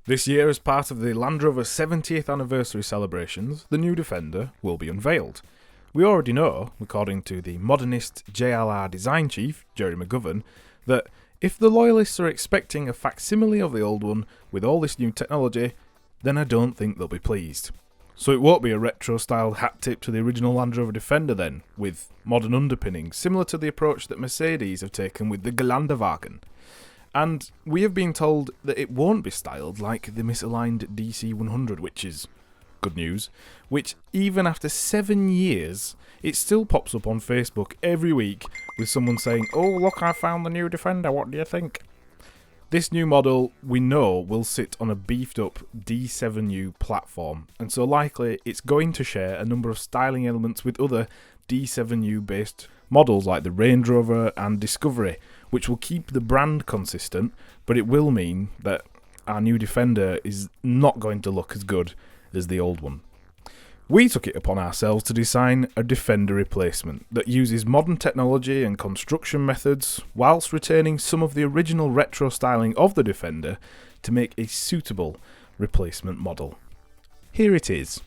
This year, as part of the Land Rover 70th anniversary celebrations, the new Defender will be unveiled. We already know, according to the modernist JLR design chief, Jerry McGovern, that if the loyalists are expecting a facsimile of the old one with all this new technology, then I don't think they'll be pleased. So it won't be a retro-styled hat tip to the original Land Rover Defender then, with modern underpinnings, similar to the approach that Mercedes have taken with the Geländewagen. And we have been told that it won't be styled like the misaligned DC100, which is good news, which even after 7 years, it still pops up on Facebook every week with someone saying, "Oh look, I found the new Defender, what do you think?" This new model, we know, will sit on a beefed up D7U platform, and so likely it's going to share a number of styling elements with other D7U based models like the Land Rover and Discovery, which will keep the brand consistent, but it will mean that our new Defender is not going to look as good as the old one. We took it upon ourselves to design a Defender replacement that uses modern technology and construction methods whilst retaining some of the original retro styling of the Defender to make a suitable replacement model. Here it is.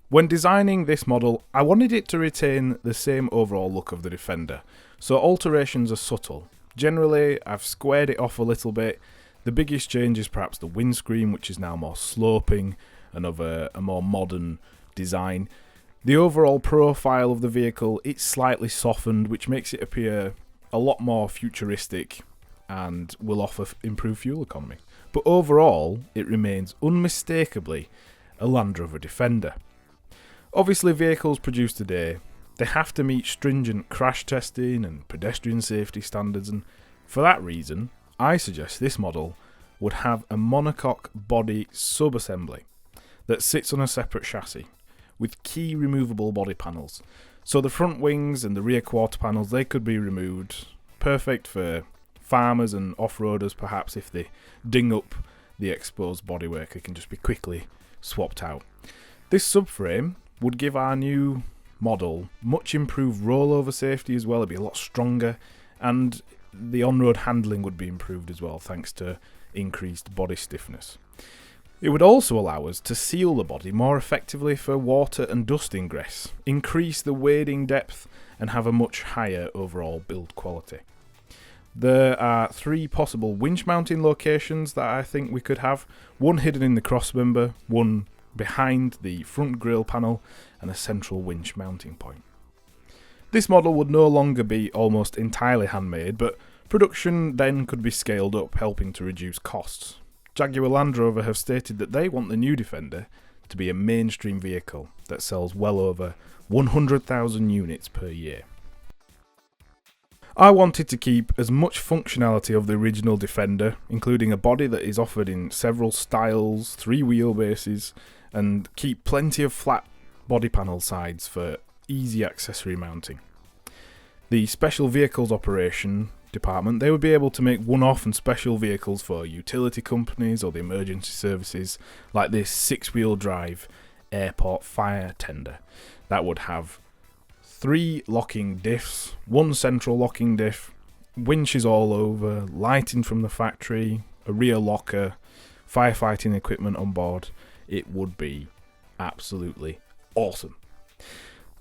When designing this model, I wanted it to retain the same overall look of the Defender, so alterations are subtle. Generally, I've squared it off a little bit. The biggest change is perhaps the windscreen, which is now more sloping and of a more modern design. The overall profile of the vehicle, it's slightly softened, which makes it appear a lot more futuristic and will offer improved fuel economy. But overall, it remains unmistakably a Land Rover Defender. Obviously, vehicles produced today, they have to meet stringent crash testing and pedestrian safety standards, and for that reason, I suggest this model would have a monocoque body subassembly that sits on a separate chassis with key removable body panels. So the front wings and the rear quarter panels, they could be removed. Perfect for farmers and off-roaders perhaps if they ding up the exposed bodywork, it can just be quickly swapped out. This subframe would give our new model much improved rollover safety as well. It'd be a lot stronger, and the on-road handling would be improved as well thanks to increased body stiffness. It would also allow us to seal the body more effectively for water and dust ingress, increase the wading depth, and have a much higher overall build quality. There are 3 possible winch mounting locations that I think we could have. One hidden in the crossmember, one behind the front grille panel, and a central winch mounting point. This model would no longer be almost entirely handmade, but production then could be scaled up, helping to reduce costs. Jaguar Land Rover have stated that they want the new Defender to be a mainstream vehicle that sells well over 100,000 units per year. I wanted to keep as much functionality of the original Defender, including a body that is offered in several styles, 3 wheelbases, and keep plenty of flat body panel sides for easy accessory mounting. The Special Vehicles Operation Department, they would be able to make one-off and special vehicles for utility companies or the emergency services, like this 6-wheel drive airport fire tender. That would have 3 locking diffs, 1 central locking diff, winches all over, lighting from the factory, a rear locker, firefighting equipment on board. It would be absolutely awesome.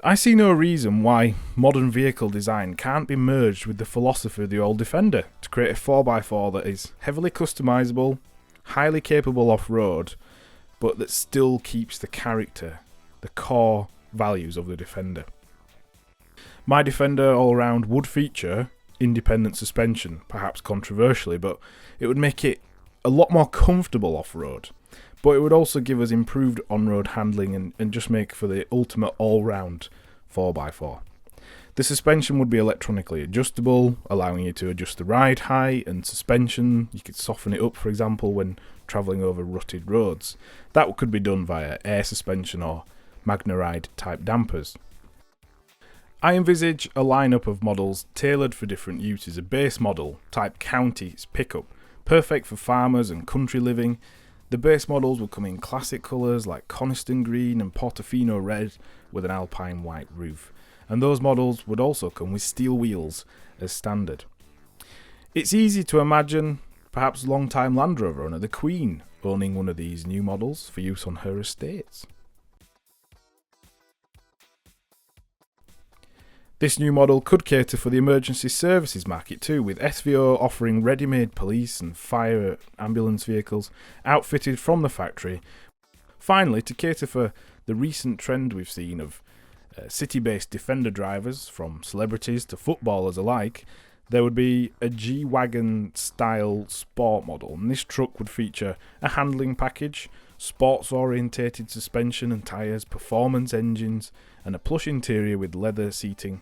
I see no reason why modern vehicle design can't be merged with the philosophy of the old Defender to create a 4x4 that is heavily customisable, highly capable off-road, but that still keeps the character, the core values of the Defender. My Defender all-round would feature independent suspension, perhaps controversially, but it would make it a lot more comfortable off-road. But it would also give us improved on-road handling and just make for the ultimate all-round 4x4. The suspension would be electronically adjustable, allowing you to adjust the ride height and suspension. You could soften it up, for example, when travelling over rutted roads. That could be done via air suspension or MagneRide type dampers. I envisage a lineup of models tailored for different uses. A base model, type counties pickup, perfect for farmers and country living. The base models will come in classic colours like Coniston green and Portofino red with an alpine white roof, and those models would also come with steel wheels as standard. It's easy to imagine perhaps long-time Land Rover owner, the Queen, owning one of these new models for use on her estates. This new model could cater for the emergency services market too, with SVO offering ready-made police and fire ambulance vehicles outfitted from the factory. Finally, to cater for the recent trend we've seen of city-based Defender drivers, from celebrities to footballers alike, there would be a G-Wagon style sport model, and this truck would feature a handling package, sports-orientated suspension and tyres, performance engines, and a plush interior with leather seating,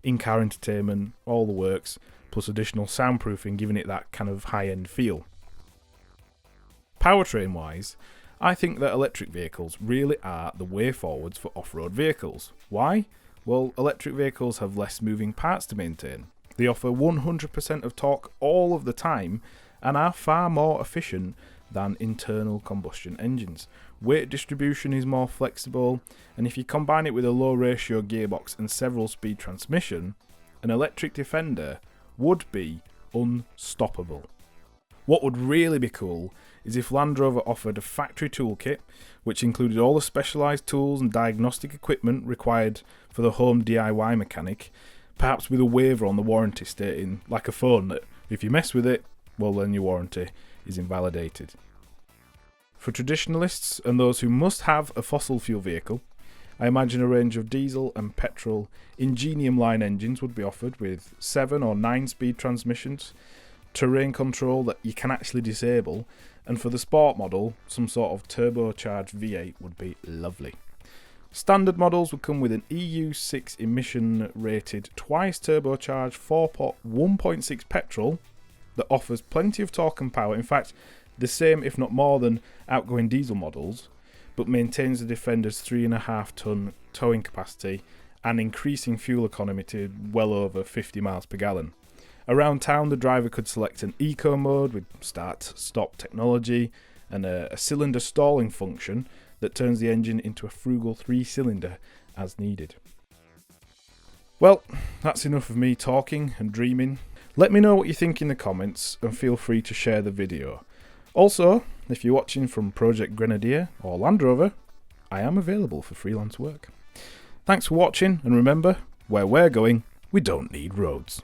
in-car entertainment, all the works, plus additional soundproofing, giving it that kind of high-end feel. Powertrain-wise, I think that electric vehicles really are the way forwards for off-road vehicles. Why? Well, electric vehicles have less moving parts to maintain. They offer 100% of torque all of the time and are far more efficient than internal combustion engines. Weight distribution is more flexible, and if you combine it with a low ratio gearbox and several speed transmission, an electric Defender would be unstoppable. What would really be cool is if Land Rover offered a factory toolkit which included all the specialised tools and diagnostic equipment required for the home DIY mechanic, perhaps with a waiver on the warranty stating, like a phone, that if you mess with it, well then your warranty is invalidated. For traditionalists and those who must have a fossil fuel vehicle, I imagine a range of diesel and petrol Ingenium line engines would be offered with 7 or 9 speed transmissions, terrain control that you can actually disable, and for the sport model, some sort of turbocharged V8 would be lovely. Standard models would come with an EU6 emission rated twice turbocharged 4-pot 1.6 petrol that offers plenty of torque and power, in fact the same if not more than outgoing diesel models, but maintains the Defender's 3.5 ton towing capacity and increasing fuel economy to well over 50 miles per gallon. Around town, the driver could select an eco mode with start-stop technology and a cylinder stalling function that turns the engine into a frugal 3-cylinder as needed. Well, that's enough of me talking and dreaming. Let me know what you think in the comments and feel free to share the video. Also, if you're watching from Project Grenadier or Land Rover, I am available for freelance work. Thanks for watching, and remember, where we're going, we don't need roads.